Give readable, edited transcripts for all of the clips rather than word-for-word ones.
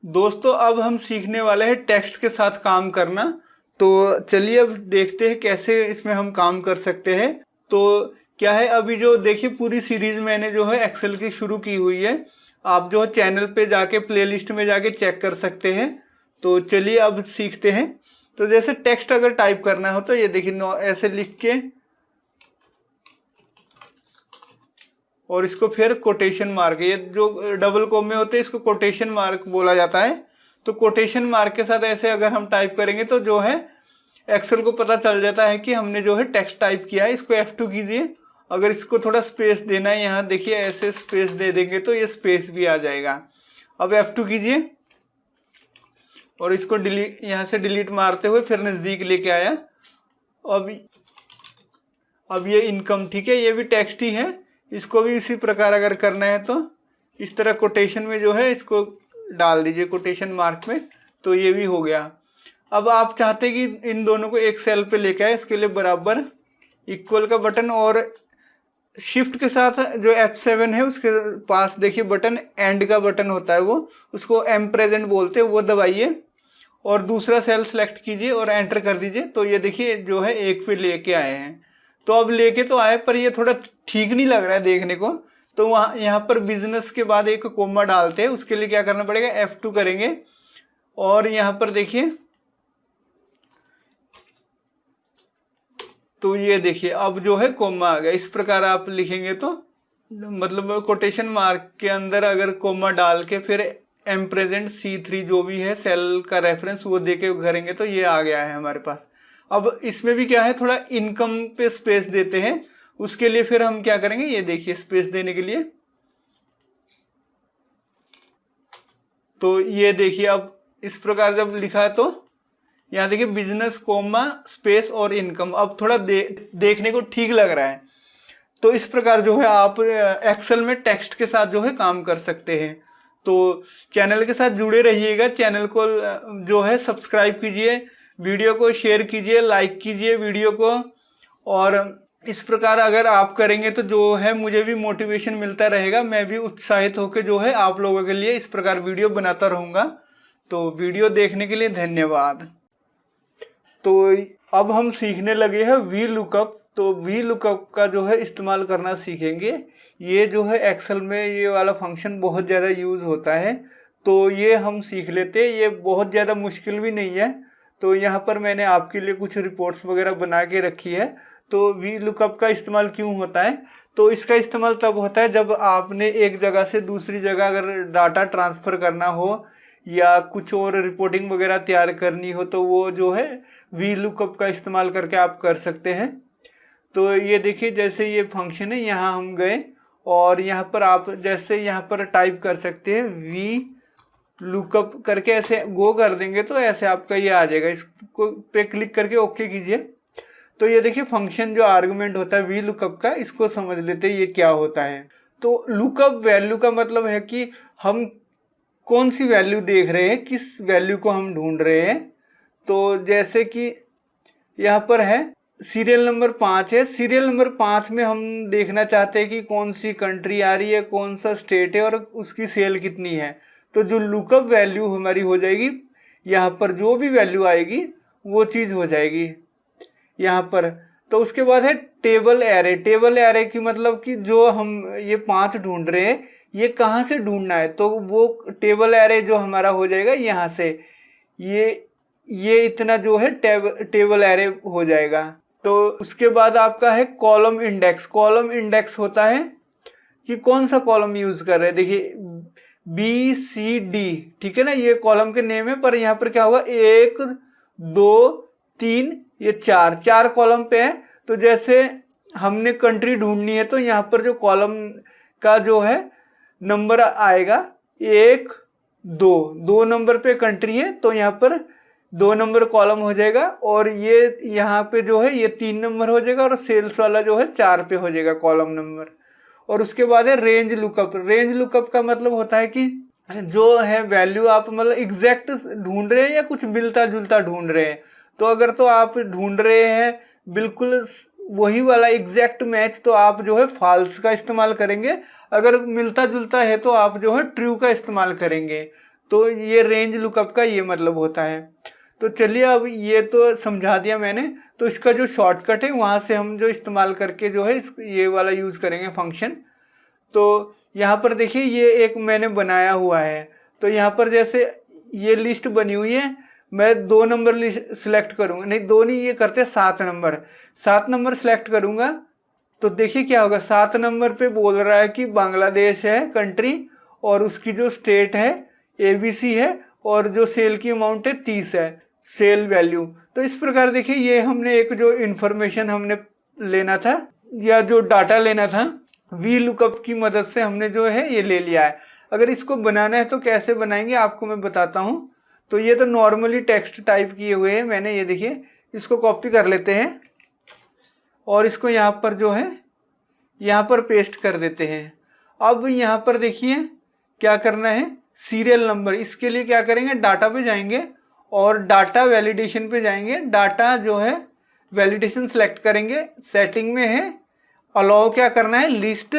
दोस्तों अब हम सीखने वाले हैं टेक्स्ट के साथ काम करना। तो चलिए अब देखते हैं कैसे इसमें हम काम कर सकते हैं। तो क्या है, अभी जो देखिए पूरी सीरीज मैंने जो है एक्सेल की शुरू की हुई है। आप जो है चैनल पे जाके प्लेलिस्ट में जाके चेक कर सकते हैं। तो चलिए अब सीखते हैं। तो जैसे टेक्स्ट अगर टाइप करना हो तो ये देखिए ऐसे लिख के और इसको फिर कोटेशन मार्क, ये जो डबल कोमे होते हैं इसको कोटेशन मार्क बोला जाता है। तो कोटेशन मार्क के साथ ऐसे अगर हम टाइप करेंगे तो जो है एक्सेल को पता चल जाता है कि हमने जो है टेक्स्ट टाइप किया है। इसको F2 कीजिए। अगर इसको थोड़ा स्पेस देना है, यहाँ देखिए ऐसे स्पेस दे देंगे तो ये स्पेस भी आ जाएगा। अब F2 कीजिए और इसको डिलीट, यहाँ से डिलीट मारते हुए फिर नज़दीक लेके आया। अब ये इनकम, ठीक है, ये भी टेक्स्ट ही है। इसको भी इसी प्रकार अगर करना है तो इस तरह कोटेशन में जो है इसको डाल दीजिए कोटेशन मार्क में, तो ये भी हो गया। अब आप चाहते कि इन दोनों को एक सेल पे लेके आए, इसके लिए बराबर इक्वल का बटन और शिफ्ट के साथ जो F7 है उसके पास देखिए बटन एंड का बटन होता है, वो उसको एम प्रेजेंट बोलते हैं, वो दबाइए और दूसरा सेल सेलेक्ट कीजिए और एंटर कर दीजिए। तो ये देखिए जो है एक पे लेके आए हैं। तो अब लेके तो आए पर ये थोड़ा ठीक नहीं लग रहा है देखने को। तो वहाँ यहाँ पर बिजनेस के बाद एक कोमा डालते हैं, उसके लिए क्या करना पड़ेगा, F2 करेंगे और यहाँ पर देखिए तो ये देखिए अब जो है कोमा आ गया। इस प्रकार आप लिखेंगे तो मतलब कोटेशन मार्क के अंदर अगर कोमा डाल के फिर एम प्रेजेंट C3 जो भी है सेल का रेफरेंस वो दे के करेंगे तो ये आ गया है हमारे पास। अब इसमें भी क्या है, थोड़ा इनकम पे स्पेस देते हैं। उसके लिए फिर हम क्या करेंगे, ये देखिए स्पेस देने के लिए तो ये देखिए अब इस प्रकार जब लिखा है तो यहाँ देखिए बिजनेस कोमा स्पेस और इनकम, अब थोड़ा देखने को ठीक लग रहा है। तो इस प्रकार जो है आप एक्सेल में टेक्स्ट के साथ जो है काम कर सकते हैं। तो चैनल के साथ जुड़े रहिएगा, चैनल को जो है सब्सक्राइब कीजिए, वीडियो को शेयर कीजिए, लाइक कीजिए वीडियो को। और इस प्रकार अगर आप करेंगे तो जो है मुझे भी मोटिवेशन मिलता रहेगा, मैं भी उत्साहित होकर जो है आप लोगों के लिए इस प्रकार वीडियो बनाता रहूँगा। तो वीडियो देखने के लिए धन्यवाद। तो अब हम सीखने लगे हैं वी लुकअप। तो वी लुकअप का जो है इस्तेमाल करना सीखेंगे। ये जो है एक्सेल में ये वाला फंक्शन बहुत ज़्यादा यूज़ होता है, तो ये हम सीख लेते हैं। ये बहुत ज़्यादा मुश्किल भी नहीं है। तो यहाँ पर मैंने आपके लिए कुछ रिपोर्ट्स वगैरह बना के रखी है। तो वी लुकअप का इस्तेमाल क्यों होता है, तो इसका इस्तेमाल तब होता है जब आपने एक जगह से दूसरी जगह अगर डाटा ट्रांसफ़र करना हो या कुछ और रिपोर्टिंग वगैरह तैयार करनी हो तो वो जो है वी लुकअप का इस्तेमाल करके आप कर सकते हैं। तो ये देखिए जैसे ये फंक्शन है, यहाँ हम गए और यहाँ पर आप जैसे यहाँ पर टाइप कर सकते हैं वी लुकअप करके ऐसे गो कर देंगे तो ऐसे आपका ये आ जाएगा। इसको पे क्लिक करके ओके कीजिए। तो ये देखिए फंक्शन जो आर्गुमेंट होता है वी लुकअप का, इसको समझ लेते हैं ये क्या होता है। तो लुकअप वैल्यू का मतलब है कि हम कौन सी वैल्यू देख रहे हैं, किस वैल्यू को हम ढूंढ रहे हैं। तो जैसे कि यहाँ पर है सीरियल नंबर 5 है, सीरियल नंबर 5 में हम देखना चाहते हैं कि कौन सी कंट्री आ रही है, कौन सा स्टेट है और उसकी सेल कितनी है। तो जो लुकअप वैल्यू हमारी हो जाएगी, यहाँ पर जो भी वैल्यू आएगी वो चीज़ हो जाएगी यहाँ पर। तो उसके बाद है टेबल एरे। टेबल एरे की मतलब कि जो हम ये 5 ढूंढ रहे हैं ये कहाँ से ढूंढना है, तो वो टेबल एरे जो हमारा हो जाएगा यहाँ से, ये इतना जो है टेबल एरे हो जाएगा। तो उसके बाद आपका है कॉलम इंडेक्स। कॉलम इंडेक्स होता है कि कौन सा कॉलम यूज कर रहे हैं। देखिए BCD, ठीक है ना, ये कॉलम के नेम है, पर यहाँ पर क्या होगा 1 2 3 ये 4 कॉलम पे है। तो जैसे हमने कंट्री ढूंढनी है तो यहाँ पर जो कॉलम का जो है नंबर आएगा 1 2 नंबर पे कंट्री है तो यहाँ पर 2 नंबर कॉलम हो जाएगा और ये यहाँ पे जो है ये 3 नंबर हो जाएगा और सेल्स वाला जो है 4 पे हो जाएगा कॉलम नंबर। और उसके बाद है रेंज लुकअप। रेंज लुकअप का मतलब होता है कि जो है वैल्यू आप मतलब एग्जैक्ट ढूंढ रहे हैं या कुछ मिलता जुलता ढूंढ रहे हैं। तो अगर तो आप ढूंढ रहे हैं बिल्कुल वही वाला एग्जैक्ट मैच तो आप जो है फॉल्स का इस्तेमाल करेंगे, अगर मिलता जुलता है तो आप जो है ट्रू का इस्तेमाल करेंगे। तो ये रेंज लुकअप का ये मतलब होता है। तो चलिए अब ये तो समझा दिया मैंने। तो इसका जो शॉर्टकट है वहाँ से हम जो इस्तेमाल करके जो है ये वाला यूज़ करेंगे फंक्शन। तो यहाँ पर देखिए ये एक मैंने बनाया हुआ है। तो यहाँ पर जैसे ये लिस्ट बनी हुई है, मैं 2 नंबर सिलेक्ट करूँगा, नहीं 2 नहीं, ये करते 7 नंबर। 7 नंबर सिलेक्ट करूँगा तो देखिए क्या होगा, 7 नंबर पे बोल रहा है कि बांग्लादेश है कंट्री, और उसकी जो स्टेट है ABC है, और जो सेल की अमाउंट है 30 है, सेल वैल्यू। तो इस प्रकार देखिए ये हमने एक जो इन्फॉर्मेशन हमने लेना था या जो डाटा लेना था वी लुकअप की मदद से हमने जो है ये ले लिया है। अगर इसको बनाना है तो कैसे बनाएंगे आपको मैं बताता हूँ। तो ये तो नॉर्मली टेक्स्ट टाइप किए हुए हैं मैंने, ये देखिए इसको कॉपी कर लेते हैं और इसको यहाँ पर जो है यहाँ पर पेस्ट कर देते हैं। अब यहाँ पर देखिए क्या करना है, सीरियल नंबर। इसके लिए क्या करेंगे, डाटा पे जाएंगे और डाटा वैलिडेशन पे जाएंगे। डाटा जो है वैलिडेशन सेलेक्ट करेंगे, सेटिंग में है अलाउ क्या करना है, लिस्ट,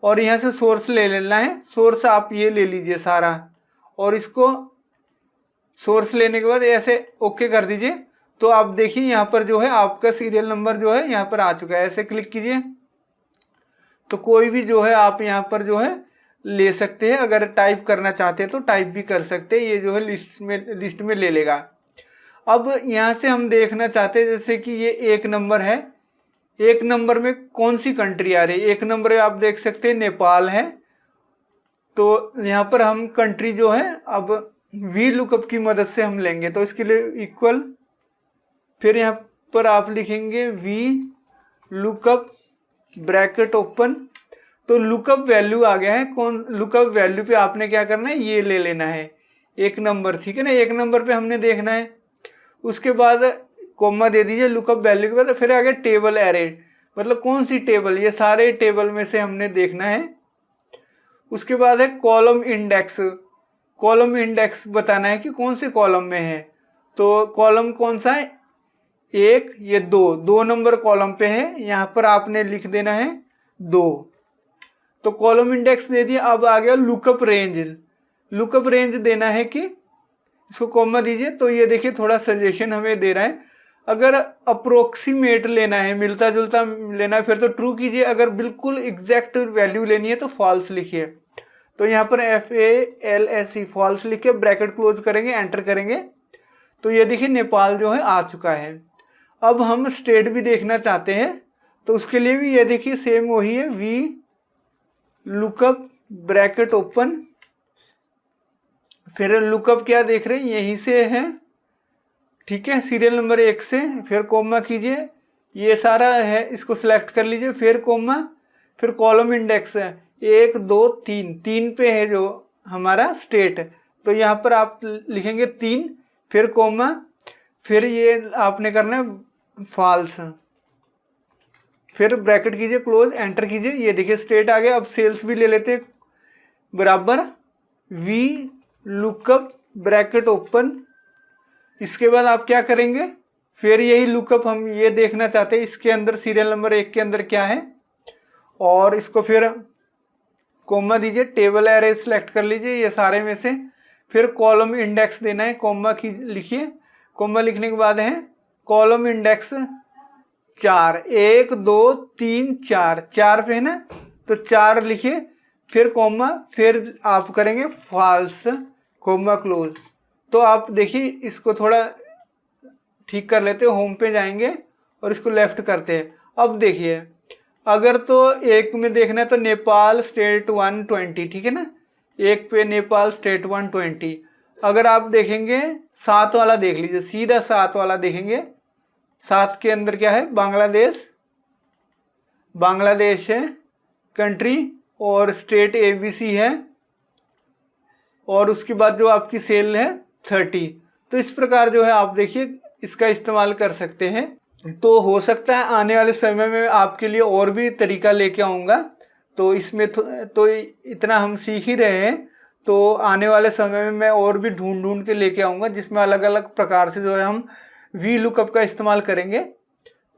और यहाँ से सोर्स ले लेना है। सोर्स आप ये ले लीजिए सारा, और इसको सोर्स लेने के बाद ऐसे ओके कर दीजिए। तो आप देखिए यहाँ पर जो है आपका सीरियल नंबर जो है यहाँ पर आ चुका है। ऐसे क्लिक कीजिए तो कोई भी जो है आप यहाँ पर जो है ले सकते हैं। अगर टाइप करना चाहते हैं तो टाइप भी कर सकते हैं, ये जो है लिस्ट में ले लेगा। अब यहाँ से हम देखना चाहते हैं जैसे कि ये 1 नंबर है, 1 नंबर में कौन सी कंट्री आ रही है। 1 नंबर में आप देख सकते हैं नेपाल है। तो यहाँ पर हम कंट्री जो है अब वी लुकअप की मदद से हम लेंगे। तो इसके लिए इक्वल, फिर यहाँ पर आप लिखेंगे वी लुकअप ब्रैकेट ओपन। तो लुकअप वैल्यू आ गया है। कौन लुकअप वैल्यू पे आपने क्या करना है, ये ले लेना है 1 नंबर, ठीक है ना। 1 नंबर पे हमने देखना है। उसके बाद कोमा दे दीजिए लुकअप वैल्यू के बाद। फिर आगे टेबल एरे, मतलब कौन सी टेबल, ये सारे टेबल में से हमने देखना है। उसके बाद है कॉलम इंडेक्स। कॉलम इंडेक्स बताना है कि कौन से कॉलम में है। तो कॉलम कौन सा है, 1, ये 2 नंबर कॉलम पे है, यहाँ पर आपने लिख देना है 2। तो कॉलम इंडेक्स दे दिया। अब आ गया लुकअप रेंज। लुकअप रेंज देना है कि इसको कॉमा दीजिए। तो ये देखिए थोड़ा सजेशन हमें दे रहा है। अगर अप्रोक्सीमेट लेना है, मिलता जुलता लेना है, फिर तो ट्रू कीजिए। अगर बिल्कुल एग्जैक्ट वैल्यू लेनी है तो फॉल्स लिखिए। तो यहाँ पर FALSE फॉल्स लिख के ब्रैकेट क्लोज करेंगे, एंटर करेंगे। तो ये देखिए नेपाल जो है आ चुका है। अब हम स्टेट भी देखना चाहते हैं तो उसके लिए भी ये देखिए सेम वही है, वी लुकअप ब्रैकेट ओपन, फिर लुकअप क्या देख रहे हैं यहीं से है, ठीक है, सीरियल नंबर 1 से। फिर कोमा कीजिए, ये सारा है, इसको सिलेक्ट कर लीजिए, फिर कोमा, फिर कॉलम इंडेक्स है 1 2 3 पे है जो हमारा स्टेट। तो यहाँ पर आप लिखेंगे 3, फिर कोमा, फिर ये आपने करना है फॉल्स, फिर ब्रैकेट कीजिए क्लोज, एंटर कीजिए। ये देखिए स्टेट आ गया। अब सेल्स भी ले लेते हैं, बराबर वी लुकअप ब्रैकेट ओपन। इसके बाद आप क्या करेंगे, फिर यही लुकअप हम ये देखना चाहते हैं इसके अंदर सीरियल नंबर 1 के अंदर क्या है, और इसको फिर कोमा दीजिए, टेबल एरे सेलेक्ट कर लीजिए ये सारे में से। फिर कॉलम इंडेक्स देना है, कोमा की लिखिए। कोमा लिखने के बाद है कॉलम इंडेक्स 4, 1 2 3 4 पे है ना, तो 4 लिखिए, फिर कोमा, फिर आप करेंगे फॉल्स, कोमा क्लोज। तो आप देखिए इसको थोड़ा ठीक कर लेते हो, होम पे जाएंगे और इसको लेफ्ट करते हैं। अब देखिए अगर तो 1 में देखना है तो नेपाल स्टेट 120, ठीक है ना, 1 पे नेपाल स्टेट 120। अगर आप देखेंगे 7 वाला देख लीजिए, सीधा 7 वाला देखेंगे। 7 के अंदर क्या है, बांग्लादेश, बांग्लादेश है कंट्री, और स्टेट ABC है, और उसके बाद जो आपकी सेल है 30। तो इस प्रकार जो है आप देखिए इसका इस्तेमाल कर सकते हैं। तो हो सकता है आने वाले समय में आपके लिए और भी तरीका लेके आऊँगा। तो इसमें तो इतना हम सीख ही रहे हैं, तो आने वाले समय में मैं और भी ढूंढ के लेके आऊँगा जिसमें अलग अलग प्रकार से जो है हम वी लुकअप का इस्तेमाल करेंगे।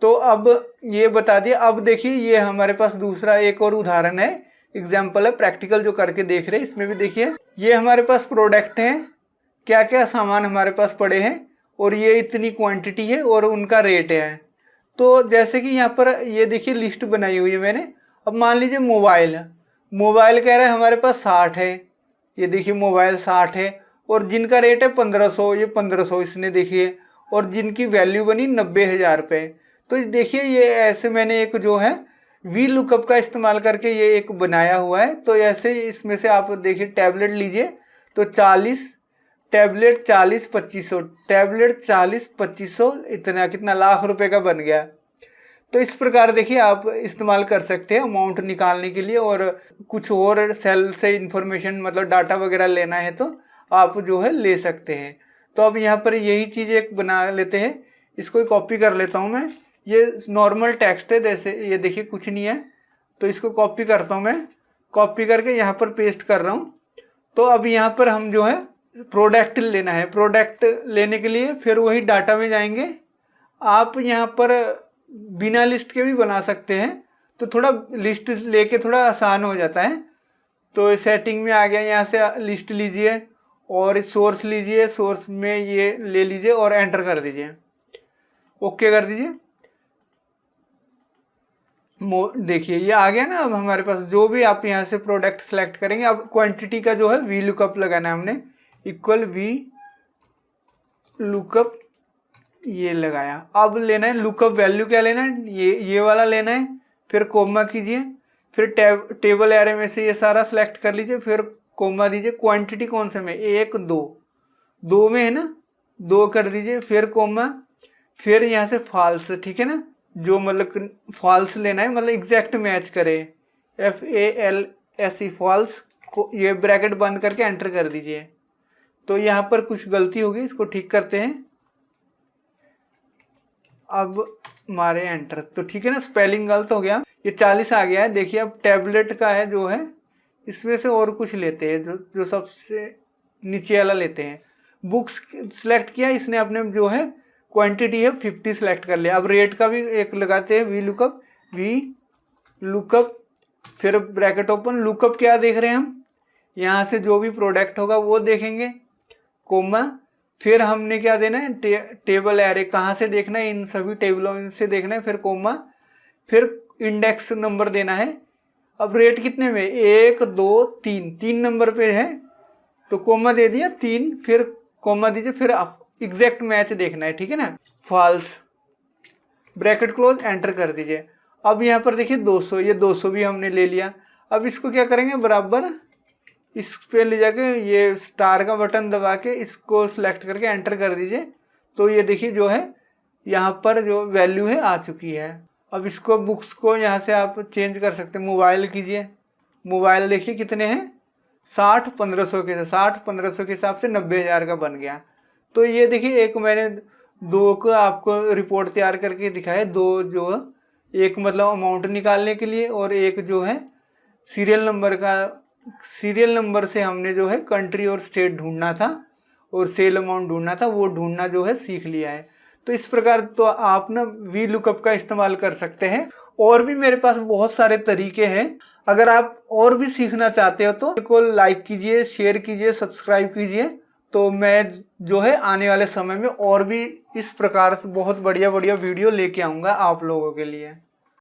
तो अब ये बता दिया। अब देखिए ये हमारे पास दूसरा एक और उदाहरण है एग्जाम्पल है, प्रैक्टिकल जो करके देख रहे हैं। इसमें भी देखिए ये हमारे पास प्रोडक्ट हैं, क्या क्या सामान हमारे पास पड़े हैं और ये इतनी क्वांटिटी है और उनका रेट है। तो जैसे कि यहाँ पर ये देखिए लिस्ट बनाई हुई है मैंने। अब मान लीजिए मोबाइल कह रहा है हमारे पास 60 है, ये देखिए मोबाइल 60 है और जिनका रेट है 1500, ये 1500 इसने देखिए, और जिनकी वैल्यू बनी 90,000 रुपये। तो देखिए ये ऐसे मैंने एक जो है वी लुकअप का इस्तेमाल करके ये एक बनाया हुआ है। तो ऐसे इसमें से आप देखिए टैबलेट लीजिए तो 40 टैबलेट 40 2500 टैबलेट 40 2500 इतना कितना लाख रुपए का बन गया। तो इस प्रकार देखिए आप इस्तेमाल कर सकते हैं अमाउंट निकालने के लिए, और कुछ और सेल से इंफॉर्मेशन मतलब डाटा वगैरह लेना है तो आप जो है ले सकते हैं। तो अब यहाँ पर यही चीज़ एक बना लेते हैं, इसको कॉपी कर लेता हूँ मैं। ये नॉर्मल टेक्स्ट है, जैसे ये देखिए कुछ नहीं है, तो इसको कॉपी करता हूँ मैं। कॉपी करके यहाँ पर पेस्ट कर रहा हूँ। तो अब यहाँ पर हम जो है प्रोडक्ट लेना है। प्रोडक्ट लेने के लिए फिर वही डाटा में जाएंगे। आप यहाँ पर बिना लिस्ट के भी बना सकते हैं, तो थोड़ा लिस्ट लेके थोड़ा आसान हो जाता है। तो सेटिंग में आ गया, यहाँ से लिस्ट लीजिए और सोर्स लीजिए, सोर्स में ये ले लीजिए और एंटर कर दीजिए, ओके कर दीजिए। देखिए ये आ गया ना। अब हमारे पास जो भी आप यहाँ से प्रोडक्ट सेलेक्ट करेंगे, अब क्वांटिटी का जो है वी लुकअप लगाना है हमने, इक्वल वी लुकअप ये लगाया। अब लेना है लुकअप वैल्यू, क्या लेना है ये वाला लेना है। फिर कोमा कीजिए, फिर टेबल एरे में से ये सारा सेलेक्ट कर लीजिए, फिर कोमा दीजिए। क्वांटिटी कौन से में, 1 2 2 में है ना, 2 कर दीजिए, फिर कोमा, फिर यहाँ से फॉल्स, ठीक है ना, जो मतलब फॉल्स लेना है, मतलब एग्जैक्ट मैच करे, FALSE फॉल्स को ये ब्रैकेट बंद करके एंटर कर दीजिए। तो यहाँ पर कुछ गलती होगी, इसको ठीक करते हैं। अब मारे एंटर, तो ठीक है ना, स्पेलिंग गलत हो गया। ये 40 आ गया है। देखिए अब टैबलेट का है जो है, इसमें से और कुछ लेते हैं, जो सबसे नीचे वाला लेते हैं। बुक्स सेलेक्ट किया इसने, अपने जो है क्वांटिटी है 50 सेलेक्ट कर लिया। अब रेट का भी एक लगाते हैं, वी लुकअप, फिर ब्रैकेट ओपन। लुकअप क्या देख रहे हैं हम, यहाँ से जो भी प्रोडक्ट होगा वो देखेंगे, कोमा, फिर हमने क्या देना है, टेबल एरे कहाँ से देखना है, इन सभी टेबलों से देखना है, फिर कोमा, फिर इंडेक्स नंबर देना है। अब रेट कितने में, 1 2 3 नंबर पे है, तो कोमा दे दिया 3, फिर कोमा दीजिए, फिर एग्जैक्ट मैच देखना है, ठीक है ना, फॉल्स, ब्रैकेट क्लोज, एंटर कर दीजिए। अब यहाँ पर देखिए 200, ये 200 भी हमने ले लिया। अब इसको क्या करेंगे, बराबर इस पे ले जाके ये स्टार का बटन दबा के इसको सिलेक्ट करके एंटर कर दीजिए। तो ये देखिए जो है यहाँ पर जो वैल्यू है आ चुकी है। अब इसको बुक्स को यहाँ से आप चेंज कर सकते हैं। मोबाइल कीजिए, मोबाइल देखिए कितने हैं, 60 1500 के, 60 1500 के हिसाब से 90,000 का बन गया। तो ये देखिए एक मैंने 2 को आपको रिपोर्ट तैयार करके दिखाया, 2 जो एक मतलब अमाउंट निकालने के लिए, और एक जो है सीरियल नंबर का, सीरियल नंबर से हमने जो है कंट्री और स्टेट ढूंढना था और सेल अमाउंट ढूंढना था, वो ढूंढना जो है सीख लिया है। तो इस प्रकार तो आप ना वी लुकअप का इस्तेमाल कर सकते हैं। और भी मेरे पास बहुत सारे तरीके हैं। अगर आप और भी सीखना चाहते हो तो इसको लाइक कीजिए, शेयर कीजिए, सब्सक्राइब कीजिए। तो मैं जो है आने वाले समय में और भी इस प्रकार से बहुत बढ़िया बढ़िया वीडियो लेके आऊँगा आप लोगों के लिए।